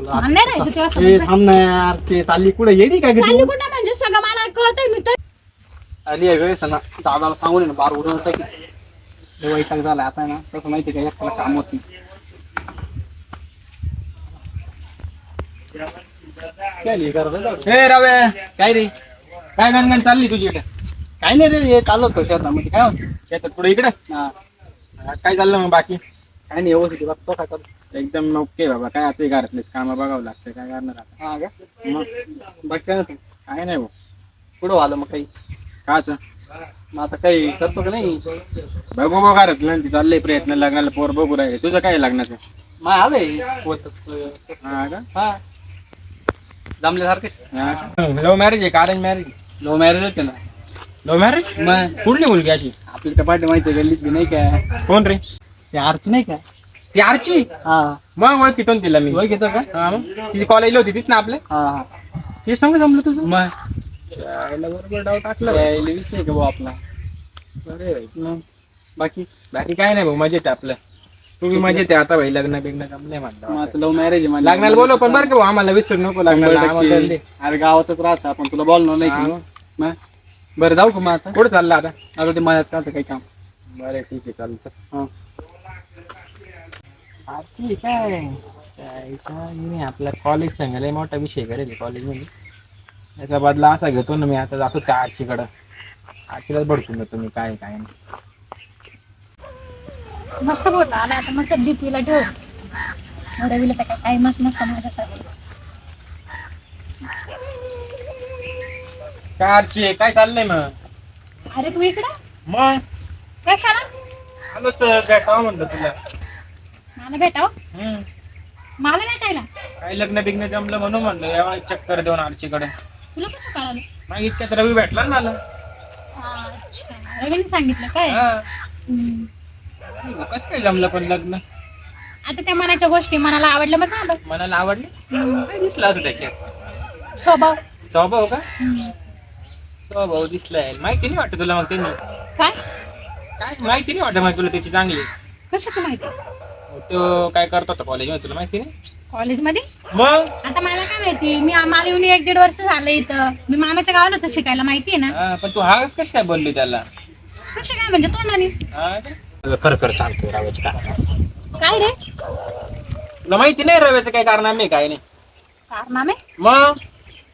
मला नाही राहायचं तेव्हा ए सोबत. थांब ना यार, ते चालली कुठे येडी काय चालली कधी कुठं म्हणजे सगळं मला कळतंय मी तर. आली आहे वेळेस ना दादाला सांगून ये ना बार उडवून टाकी लय वैताग झाला आता ना तसं माहिती का एकट्याला काम होत नाही. काय लिहि करत आहे? हे रवे, काय रे काय गणगण चालली तुझी इकडे? काय नाही रे हे चालत होतं शेतामध्ये काय म्हणतो शेतात पुढे इकडे हा काय चाललं मग बाकी? काय नाही व्यवस्थित बघतो काय चालू एकदम ओके बाबा. काय आता घरातलेच काम बघावं लागतं, काय करणार आता? हा का मग बाकी काय नव्हतं काय नाही भाऊ. पुढं आलं मग काही काच मग आता काही करतो का नाही बघू बघ घरातलं ती चाललंय प्रयत्न लग्नाला पोर बघू राहिले. तुझं काय लग्नाचं? मग आलंय होतच हा का? हा जमल्यासारखं लव्ह मॅरेज आहे का अरेंज मॅरेज? लो मॅरेज ना लव्ह मॅरेज? मग कुठली मुलगी अशी? आपली तर पाठी माहिती गल्लीच बी नाही का कोण रे? ते आरची नाही का ती आरची? हा मग ओळखीतो ना तिला मी. ओळख येतो का हा मग तिची कॉलेजला होती तीच ना आपल्या? हा हा तीच सांगू जमलं तुझं? मग शाळेला बरोबर डाव टाकलं. यायला विषय का भाऊ आपला अरे भाई. मग बाकी बाकी काय नाही भाऊ, मजेत आहे आपलं. तुम्ही मजेत आहे आता भाई, लग्न बिग्न काम नाही मग म्हणलं. आता लव्ह मॅरेज आहे लग्नाला बोलव पण बरं का भाऊ, आम्हाला विसरू नको लग्नाला. आम्हाला चालले. अरे गावातच राहता आपण तुला बोलणार नाही हा की मग. मग बरं जाऊ का मग आता कुठं चाललं आता? आता ते माझ्यात का काही काम बरं ठीक आहे चालतं. हा आजची काय नाही, आपला कॉलेज सांगायला मोठा विषय करेल कॉलेजमध्ये. त्याचा बदला असा घेतो ना मी, आता जातो त्या आरशीकडं. आरशीलाच भडकून येतो मी, काय काय नाही. मस्त बोलला आला आता मस्त डीपीला ठेव. रवीला तर काय टाइमच नसतो माझ्यासाठी. काय आरची काय चाललंय मग? अरे तू इकडे मग कशाला आलोच भेटावं म्हणलं तुला. मला भेटाव हम्म. मला भेटायला. काय लग्न बिग्न जमलं म्हणून म्हणलं यावा चक्कर देऊन आरशीकडे. तुला कसं कळालं? मग इतक्यात रवी भेटला ना मला. अच्छा रवीने सांगितलं काय? हा. हम्म. कसं काय जमलं पण लग्न? आता त्या मनाच्या गोष्टी मनाला आवडल्या मग झालं. मनाला आवडली? काय दिसलं असं त्याच्यात? स्वभाव. स्वभाव का? हम्म. स्वभाव दिसलाय. माहिती नाही वाटत तुला मग त्यांनी? काय काय माहिती नाही वाटत मग तुला त्याची चांगली? कशाची माहिती? तो काय करत होता कॉलेजमध्ये तुला माहिती नाही? कॉलेजमध्ये? मग आता मला काय माहिती, मी आम्हाला येऊन 1-1.5 वर्ष झालं इथं. मी मामाच्या गावाला होतं शिकायला, माहिती आहे ना. हा, पण तू हाच कशी काय बोलली त्याला? कशी काय म्हणजे तोंडाने? हा का? खरं खरं सांगतो रव्याचं काय. काय रे तुला माहिती नाही रव्याचं काय कारनामे काय नाही? कारनामे? मग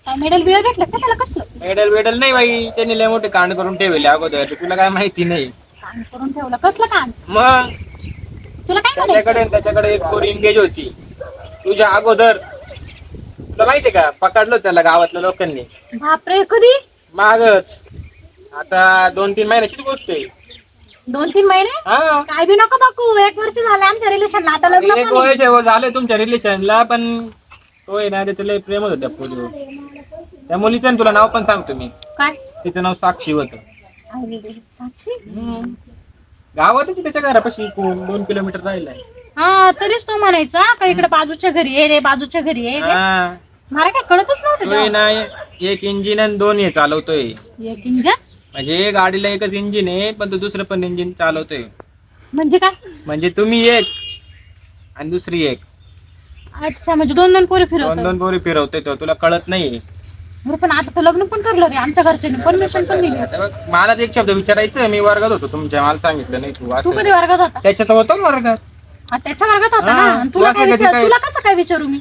काय मेडल बिडल भेटलं का त्याला? कसलं मेडल वेडल नाही बाई, त्यांनी लय मोठे कांड करून ठेवले अगोदर. तुला काय माहिती नाही? काम करून ठेवलं? कसलं काम? मग तुला काय म्हणायचं? त्याच्याकडे एक पोरी एंगेज होती तुझ्या अगोदर. तुला माहितीये का, पकडलो त्याला गावातल्या लोकांनी बापरे, कधी? मागच. आता 2-3 महिन्याची गोष्ट आहे. 2-3 महिने? हा, काय बी नको बघू, 1 वर्ष झालं आमच्या रिलेशनला, आता लग्न एक पण आहे. वर्ष झालं तुमच्या रिलेशनला, पण तो आहे ना त्याचं लय प्रेम होतं त्या पोरीवर. त्या मुलीचं ना तुला नाव पण सांगतो मी. काय? तिचं नाव साक्षी होतं. अरे रे, साक्षी? गावातच त्याच्या घरापाशी 2 किलोमीटर राहिलाय. हा, तरीच तो म्हणायचा का इकडे बाजूच्या घरी ये रे, बाजूच्या घरी ये रे. हा, मला काय कळतच नव्हतं तोय तेव्हा. ना एक इंजिन आणि 2 हे चालवतोय. एक इंजिन म्हणजे गाडीला एकच इंजिन आहे, पण तो दुसरं पण इंजिन चालवतोय. म्हणजे काय? म्हणजे तुम्ही एक आणि दुसरी एक, अच्छा, म्हणजे 2-2 पोरी 2 फिरवतात. 2 पोरी फिरवतोय तो. तुला कळत नाही? बरं, पण आता तर लग्न पण ठरलं रे, आमच्या घरच्यांनी परमिशन पण दिली. आता बघ, मला एक शब्द विचारायचं, मी वर्गात होतो तुमच्या, मला सांगितलं नाही तू तू असं. कधी वर्गात होता? त्याच्यात होतो ना वर्गात. हा, त्याच्या वर्गात होता हा, ना. आणि तू तुला असं काय कधी काय- तुला कसं काय विचारू मी?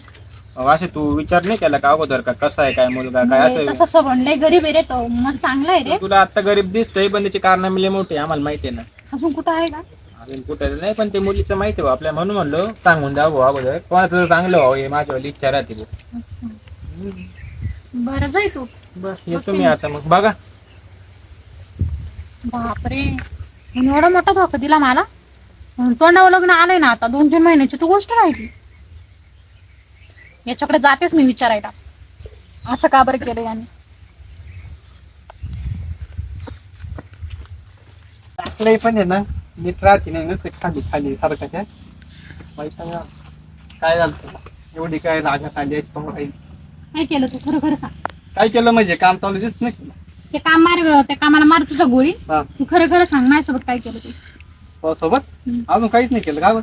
असे तू विचार नाही केला का अगोदर का कसा आहे काय मुलगा काय म्हणजे असं? तसं सबंध गरीब आहे रे तो, मग चांगला आहे रे. तुला आता गरीब दिसतोय, पण त्याचे कारनामे लय मोठे आम्हाला माहिती आहे ना. अजून कुठं आहे का? अजून कुठे नाही, पण ते मुलीचं माहिती आहे आपल्या, म्हणून म्हणलो सांगून जाऊ अगोदर. कोणाचं चांगलं व्हावं हे माझ्यावाली इच्छा राहते. बरं, जाय तू. बस येतो मी आता मग. बघा बापरे, म्हणून एवढा मोठा धोका दिला मला. म्हणून तोंडावर लग्न आलंय ना आता, 2-3 महिन्याची तू गोष्ट राहिली. याच्याकडे जातेच मी विचारायला, असं का बरं केलं याने. टाकलंय पण आहे ना नीट राहते नाही नुसते खाली खाली सारखं त्या पैसा काय झालं एवढी काय रागात आली आहेस बाबा काही काय केलं तू? खरं खरं सांग. काय केलं म्हणजे काम चालू दिसत नाही ते काम मार ग, त्या कामाला मार तुझा गोळी. हा तू खरं खरं सांग, माझ्यासोबत काय केलं तू? सोबत अजून काहीच नाही केलं का बरं?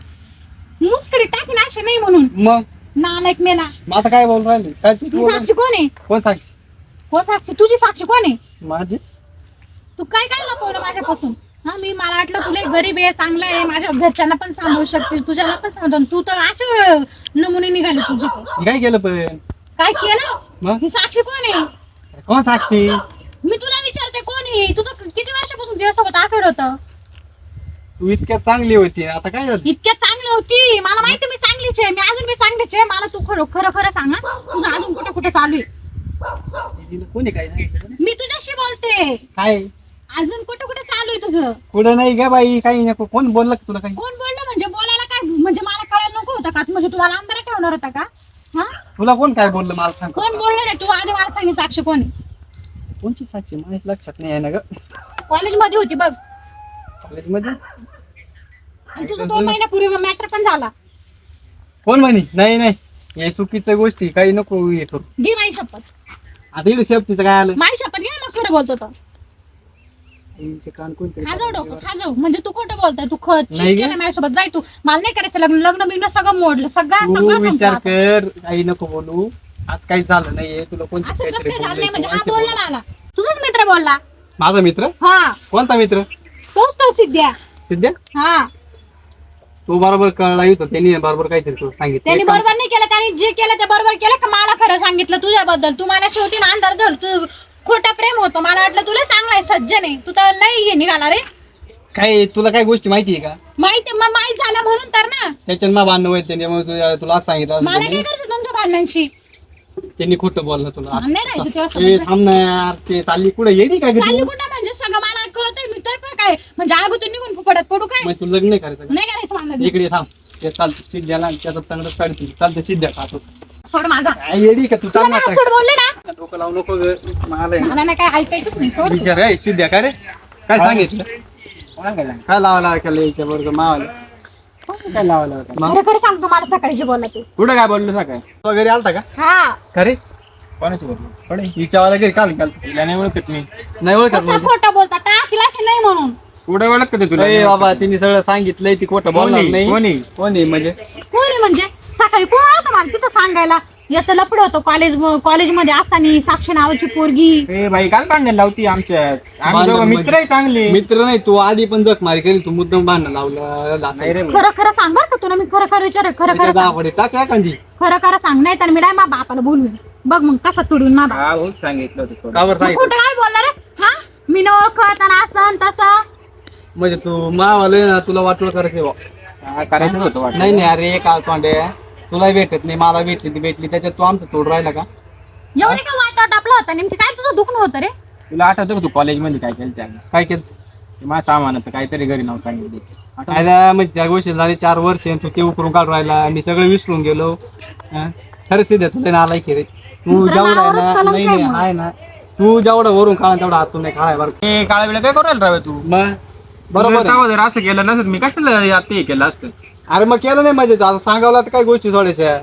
मुसकडी टाकी ना अशी नाही म्हणून. मग नालायक मेला. मग आता काय बोलून राहिले काय तू ती बोल- साक्षी कोण आहे? कोण साक्षी कोण साक्षी? तुझी साक्षी कोण आहे? माझी तू काय काय लपवलं माझ्यापासून? हा, मी मला वाटलं तुला गरीब आहे, चांगला आहे, माझ्या घरच्यांना पण सांभाळू शकते, तुझ्याला पण सांगतो. तू तर असे नमुने निघाले तुझे तर. मी काय केलं पण काय केलं? मग ही साक्षी कोण आहे? कोण साक्षी मी तुला विचारते कोण आहे? तुझं किती वर्षापासून तुझ्यासोबत अफेअर होतं? तू इतक्या चांगली होती आता काय झालं इतक्या चांगली होती, मला माहिती मी चांगलीच आहे, मी अजून मी चांगलीच आहे. मला तू खरं खरं खरं सांग ना, तुझं अजून कुठं कुठं चालू आहे? कोणी काय सांगितलं मी तुझ्याशी बोलते. काय अजून कुठं कुठं चालू आहे तुझं? कुठं नाही का बाई काही नको कोण बोललं का तुला काही कोण बोललं म्हणजे? बोलायला काय म्हणजे मला कळायला नको होतं का? म्हणजे तुम्हाला अंधारात ठेवणार होता का? हा, तुला कोण काय बोललं मला सांग कोण बोललं नाही? तू आधी मला सांग साक्षी कोण आहे? कोणची साक्षी माझ्या लक्षात नाही आहे ना ग कॉलेजमध्ये होती बघ, कॉलेजमध्ये आणि तुझं 2 महिन्यापूर्वी मॅटर पण झाला. कोण म्हणे नाही नाही हे चुकीच्या गोष्टी काही नको हे करू घे माझी शपथ. आता इकडे शेपटीचं काय आलं माझी शपथ घे ना, खरं बोलतो तर. आईचे कान कोणतरी खाजव डोकं खाजव, म्हणजे तू खोटं बोलतोय. तू नाही ग. केलं माझ्यासोबत, जाय तू. मला नाही करायचं लग्न, लग्न बिग्न सगळं मोडलं, सगळं तू सगळं विचार संपलं. कर काही नको बोलू आज काही झालं नाहीये तुला कोणती असं कसं काहीतरी काय झालं बोललंय नाही? म्हणजे तू, हा असे बोलला बोल. मला, तुझाच मित्र बोलला. माझा मित्र हा, कोणता मित्र तोच तो सिद्ध्या. सिद्ध्या हा, तू बरोबर कळला येतो त्यांनी बरोबर काहीतरी तुला सांगितलं त्यांनी एक काम- बरोबर नाही केलं, त्यांनी जे केलं ते बरोबर केलं का? मला खरं सांगितलं तुझ्याबद्दल. तू मला शेवटी ना अंधार धर, तू खोटं प्रेम होतं. मला वाटलं तुला चांगला आहे, सज्जन आहे, तू तर नाही हे निघाला रे. काय तुला काय गोष्टी माहिती आहे का माहिती मग माहीत झालं म्हणून तर ना. त्याच्यात मा भांडण होईल त्यामुळे तुला असं सांगितलं असं मला काय त्यांनी. करायचं तुमच्या भांडणांशी? त्यांनी खोटं बोललं तुला मला नाही राहायचं तेव्हा ए, सोबत. थांब ना यार ते चालली कुठे येडी काय चालली कधी कुठं म्हणजे? सगळं मला कळतंय, मी तर पण काय म्हणजे अगोदर निघून पडत पडू काय? मग तुला लग्न नाही करायचं का? नाही करायचं मला. इकडे थांब ते चालतं सिद्ध्याला त्याचा चांगलं काढतो चालतं सिद्ध्या खातो सोड माझा. काय येडी का तू तुला चांगला मी सोड बोलले ना, डोकं लावू नको ग. मला आहे ना. मला नाही काय ऐकायचंच नाही. सोड. विचार आहे सिद्ध्या काय रे काय सांगितलं कोणा काय सांग काय लावायला केलं याच्या बरोबर मावाला काय लावलं होतं मग खरं खरं सांगतो, मला सकाळी जे बोलला तू. कुठं काय बोललो काय तो घरी आलता का हा, का रे कोणाची बोललो पडे हिच्यावाला घरी काल घालतो तिला नाही ओळखत मी नाही ओळखत कसं म्हणजे खोटं बोलता का? तिला अशी नाही म्हणून. कुठं ओळखत तुला ए बाबा तिने सगळं सांगितलंय ती खोटं बोलणार कोणी? नाही कोणी? कोणी म्हणजे कोण आहे म्हणजे? सकाळी कोण आलं मला तिथं सांगायला? याचं लपड होतं कॉलेजमध्ये असताना, साक्षी नावाची पोरगी. ए बाई काल भांडण लावती आमच्यात आम्ही भांडण दोघं म्हणजे? मित्र आहे चांगले मित्र नाही तू आधी पण जख मारी केली तू मुद्दाम भांडण लावलं नाही रे खरं खरं सांग बरं का तुला, मी खरं खरं विचार, खरं खरं सांग. दाखवते टाक एखादी खरं खरं सांग, नाही तर मी डाय मा बापाला बोलून बघ मग कसा तुडून मा बाप. हा हो सांगितलं होतं थोडं. कावर मग सांगितलं खोटं काय बोलणार रे? हा, मी न ओळखत आणि असं आणि तसं. म्हणजे तू मावाले ना तुला वाटलं करायचं बा हा, करायचं होतं वाटतं. नाही नाही अरे काल तोंडे तुला भेटत नाही मला भेटली ती भेटली त्याच्यात तू आमचं तोड राहिला का एवढे का वाट आपला होता? नेमकी काय तुझं दुखणं होतं रे? तुला आठवतं का तू कॉलेजमध्ये काय केलं त्याने काय केलं माझ्या सामानाचं काहीतरी घरी नाव सांगितलं आठवतं? अरे म्हणजे त्या गोष्टी झाली 4 वर्ष आणि तू ते उकरून काढून राहिला मी सगळं विसरून गेलो खरंच सिद्ध तुला नालाय की रे तू मित्र जेवढा आहे नावावरच ना कलंक नाही आहे नाही मग. आहे ना तू जेवढं वरून काढा तेवढा हातून नाही खाळाय बरं ए काळा वेळा काय करू राहिला तू मग बरोबर आहे. तेव्हा जर असं केलं नसत मी कशाला आता हे केलं असतं अरे मग केलं नाही म्हणजे आता सांगावं तर काय गोष्टी थोड्याशा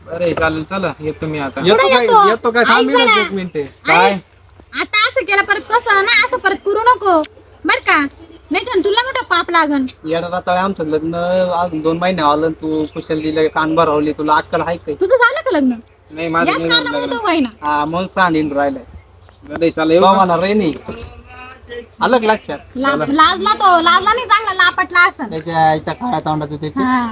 बरं चालेल चला येतो मी आता येतो काय येतो? येतो काय थांब ऐक जरा. एक मिनिट काय आता असं केलं परत कसं ना, असं परत करू नको बर का? नाही तर तुला मोठा पाप लागन. येणार तळे आमचं लग्न अजून 2 महिने आलं तू कुशल दिलं कान भरवली तुला अक्कल आहे काय तुझं झालं का लग्न? नाही माझं याच नाही कारणामुळे झालं. तो व्हायना. हा मग सांगून राहिलाय बरं चला येऊ का? मला रे नाही आलं का लक्षात लाजला तो, लाजला नाही, चांगला लापटला असं. त्याच्या आईच्या काळ्या तोंडाचं त्याची हा.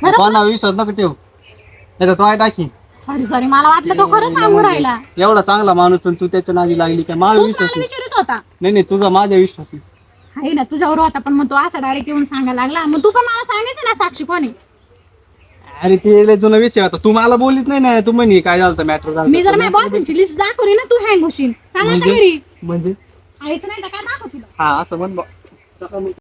खरंच? कोणा विश्वास नको ठेव नाही तर तो आहे टाकी सॉरी सॉरी, मला वाटलं तो खरं सांगू राहिला. एवढा चांगला माणूस पण तू त्याच्या नादी लागली काय माझा तूच विश्वास मला नाही विचारित होता. नाही नाही तुझा माझा विश्वास नाही आहे ना तुझ्यावर होता, पण मग तो असं डायरेक्ट येऊन सांगायला लागला. मग तू पण मला सांगायचं ना साक्षी कोणी. अरे ते लय जुना विषय होता तू मला बोलीत नाही ना तू म्हणे काय झालं मॅटर झालं मी जर माझ्या बॉयफ्रेंडची लिस्ट दाखवली ना, तू हँग होशील. चालेल आता घरी. म्हणजे आईचं नाही तर काय दाखव तुला. हा असं म्हण बा.